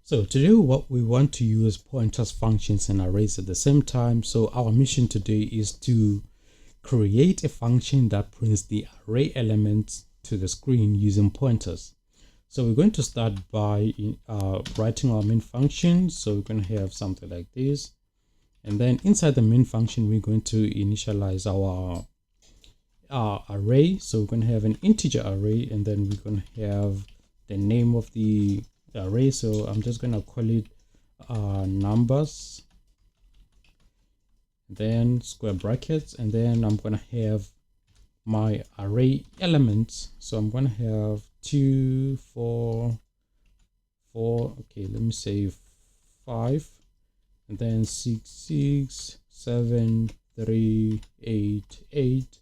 So today what we want to use pointers, functions, and arrays at the same time. So our mission today is to create a function that prints the array elements to the screen using pointers. So we're going to start by writing our main function. So we're going to have something like this. And then inside the main function, we're going to initialize our array. So we're going to have an integer array, and then we're going to have the name of the array. So I'm just going to call it numbers, then square brackets, and then I'm going to have my array elements. So I'm going to have 2, 4, 4, okay, let me say 5, and then 6, 6, 7, 3, 8, 8,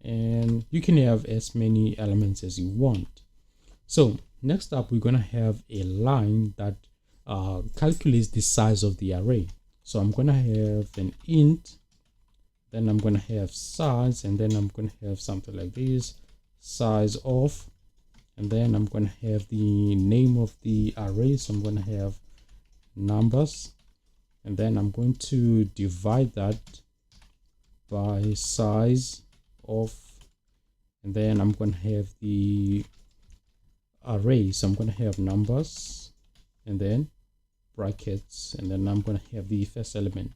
and you can have as many elements as you want. So next up, we're going to have a line that calculates the size of the array. So I'm going to have an int, then I'm going to have size, and then I'm going to have something like this, size of, and then I'm going to have the name of the array. So I'm going to have numbers, and then I'm going to divide that by size of, and then I'm going to have the array. So I'm going to have numbers and then brackets, and then I'm going to have the first element.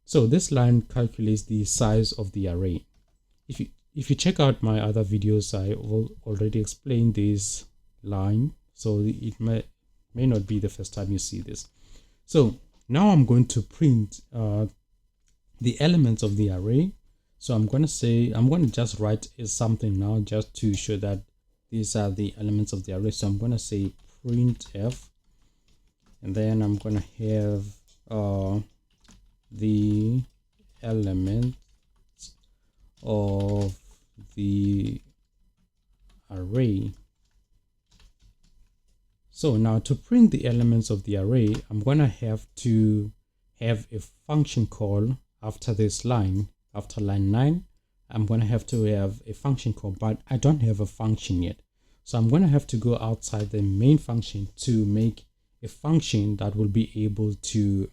So this line calculates the size of the array. If you check out my other videos, I will already explained this line, so it may not be the first time you see this. So now I'm going to print the elements of the array. So I'm going to just write something now just to show that these are the elements of the array. So I'm going to say printf, and then I'm going to have the elements of the array. So now to print the elements of the array, I'm going to have a function call after this line. After line 9, I'm going to have a function call, but I don't have a function yet. So I'm going to have to go outside the main function to make a function that will be able to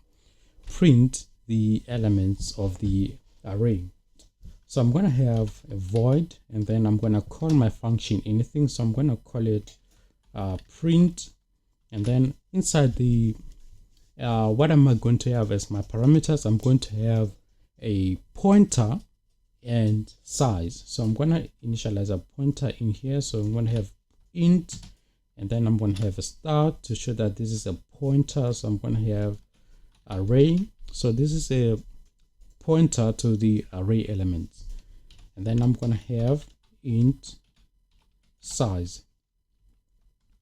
print the elements of the array. So I'm going to have a void, and then I'm going to call my function anything. So I'm going to call it print, and then inside the what am I going to have as my parameters? I'm going to have a pointer and size. So I'm going to initialize a pointer in here. So I'm going to have int, and then I'm going to have a start to show that this is a pointer. So I'm going to have array. So this is a pointer to the array elements, and then I'm going to have int size.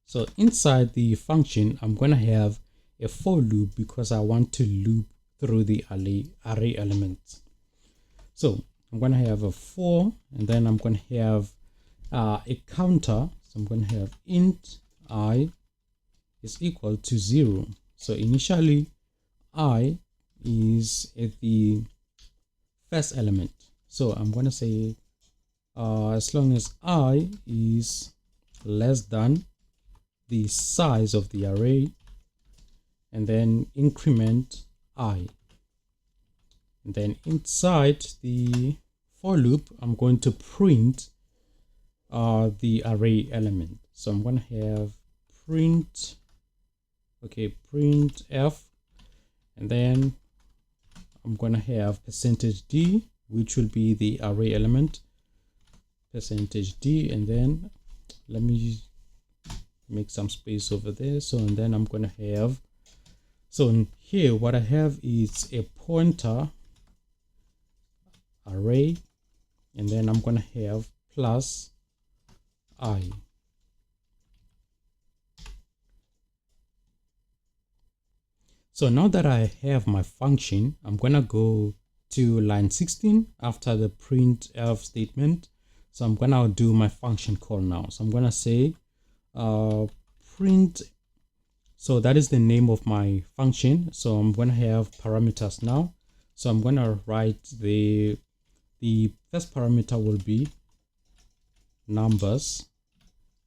So inside the function, I'm going to have a for loop because I want to loop through the array elements. So I'm going to have a for, and then I'm going to have a counter. So I'm going to have int I is equal to 0. So initially I is at the first element. So I'm going to say as long as I is less than the size of the array, and then increment I. And then inside the for loop, I'm going to print the array element. So I'm going to have print f, and then I'm going to have %d, which will be the array element, %d, and then let me make some space over there. So and then I'm going to have, so in here what I have is a pointer array, and then I'm going to have plus I. So now that I have my function, I'm going to go to line 16 after the printf statement. So I'm going to do my function call now. So I'm going to say print. So that is the name of my function. So I'm going to have parameters now. So I'm going to write the first parameter will be numbers,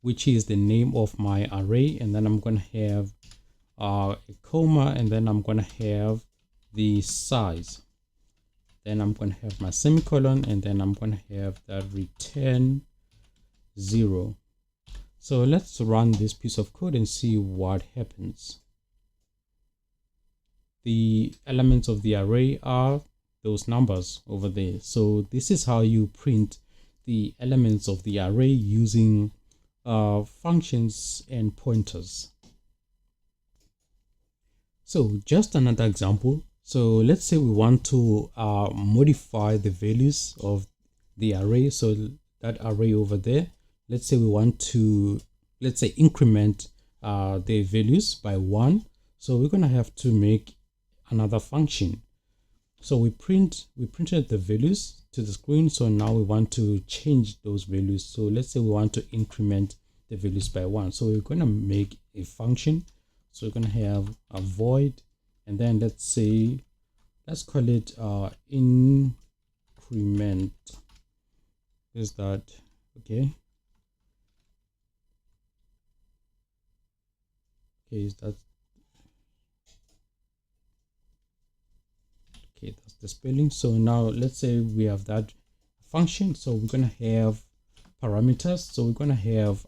which is the name of my array, and then I'm going to have a comma, and then I'm going to have the size. Then I'm going to have my semicolon, and then I'm going to have that return 0. So let's run this piece of code and see what happens. The elements of the array are those numbers over there. So this is how you print the elements of the array using functions and pointers. So just another example. So let's say we want to modify the values of the array. So that array over there, let's say we want to, let's say, increment the values by 1. So we're going to have to make another function. So we printed the values to the screen. So now we want to change those values. So let's say we want to increment the values by 1. So we're going to make a function. So we're going to have a void, and then let's call it increment. Is that okay? Okay, is that okay? That's the spelling. So now let's say we have that function. So we're going to have parameters. So we're going to have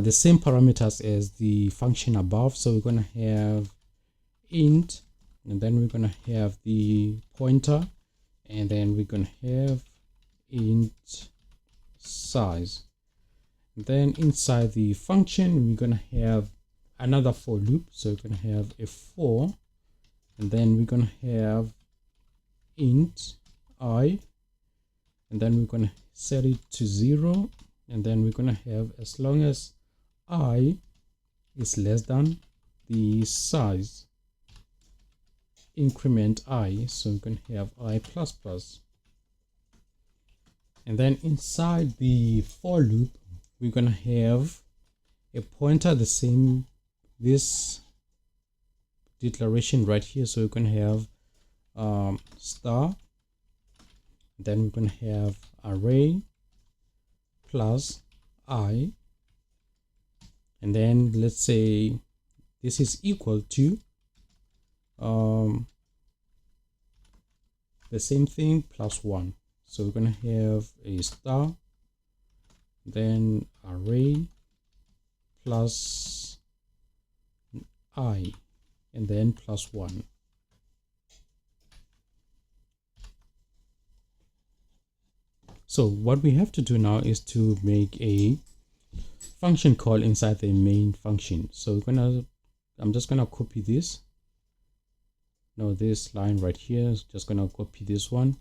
the same parameters as the function above. So we're going to have int, and then we're going to have the pointer, and then we're going to have int size. And then inside the function, we're going to have another for loop. So we're going to have a for, and then we're going to have int I, and then we're going to set it to 0, and then we're going to have, as long as I is less than the size, increment I. So we're going to have I plus plus. And then inside the for loop, we're going to have a pointer, the same, this declaration right here. So we're going to have star, then we're going to have array plus I, and then let's say this is equal to the same thing plus 1. So we're going to have a star, then array plus I, and then plus 1. So what we have to do now is to make a function call inside the main function. So I'm just gonna copy this. Now this line right here is just gonna copy this one,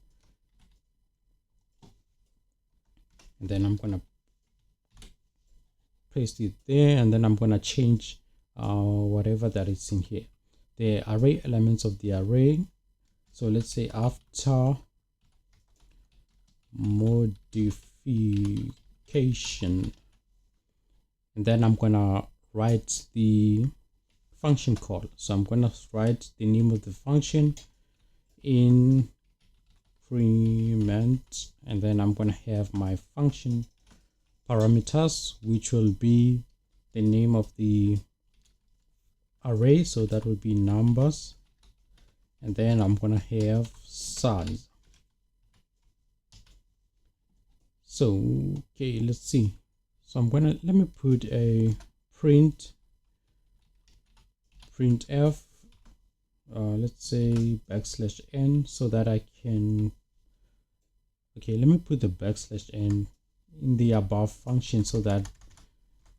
and then I'm gonna paste it there, and then I'm gonna change whatever that is in here, the array elements of the array. So let's say after modification, and then I'm gonna write the function call. So I'm gonna write the name of the function, increment, and then I'm gonna have my function parameters, which will be the name of the array. So that will be numbers, and then I'm gonna have size. So okay, let's see. So let me put a printf, let's say \n, so that I can, okay, let me put the \n in the above function so that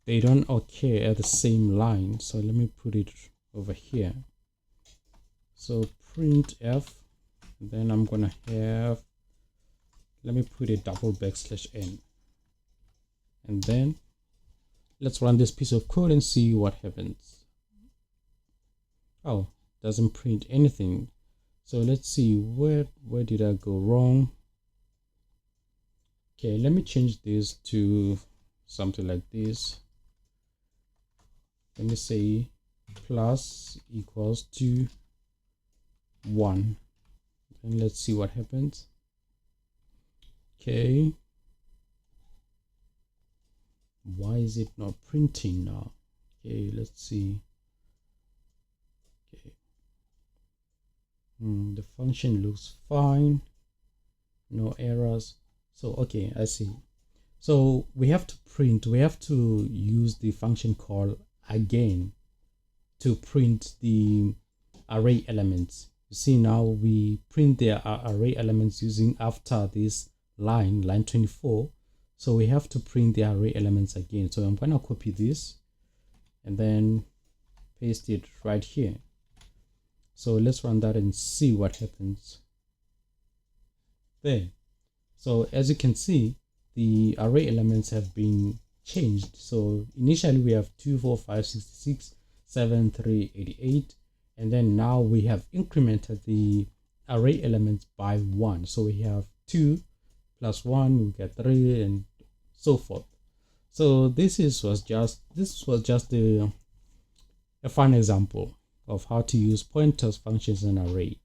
they don't occur at the same line. So let me put it over here. So printf, then I'm gonna have, let me put a \n, and then let's run this piece of code and see what happens. Oh, doesn't print anything. So let's see, where did I go wrong? Okay, let me change this to something like this. Let me say plus equals to 1, and let's see what happens. Okay, why is it not printing now? Okay, let's see. Okay, let me put a \n, and then I'm gonna have, let me put a \n, and then let's see what happens. Okay, why is it not printing now? Okay, let's see. Why is it not printing now? Okay, let's see. Okay, let's see what happens. Okay, let me change this to something like this. Let me say plus equals to 1, and let's see what happens. Okay, why is it not printing now? Okay, let's see. The function looks fine, no errors. So okay, I see. So we have to use the function call again to print the array elements. You see, now we print the array elements using after this line 24. So we have to print the array elements again. So I'm going to copy this and then paste it right here. So let's run that and see what happens there. So as you can see, the array elements have been changed. So initially we have 2, 4, 5, 66, 7, 3, 88. And then now we have incremented the array elements by 1. So we have 2 plus 1, we get 3, and so forth. So this was just a fun example of how to use pointers functions in an array.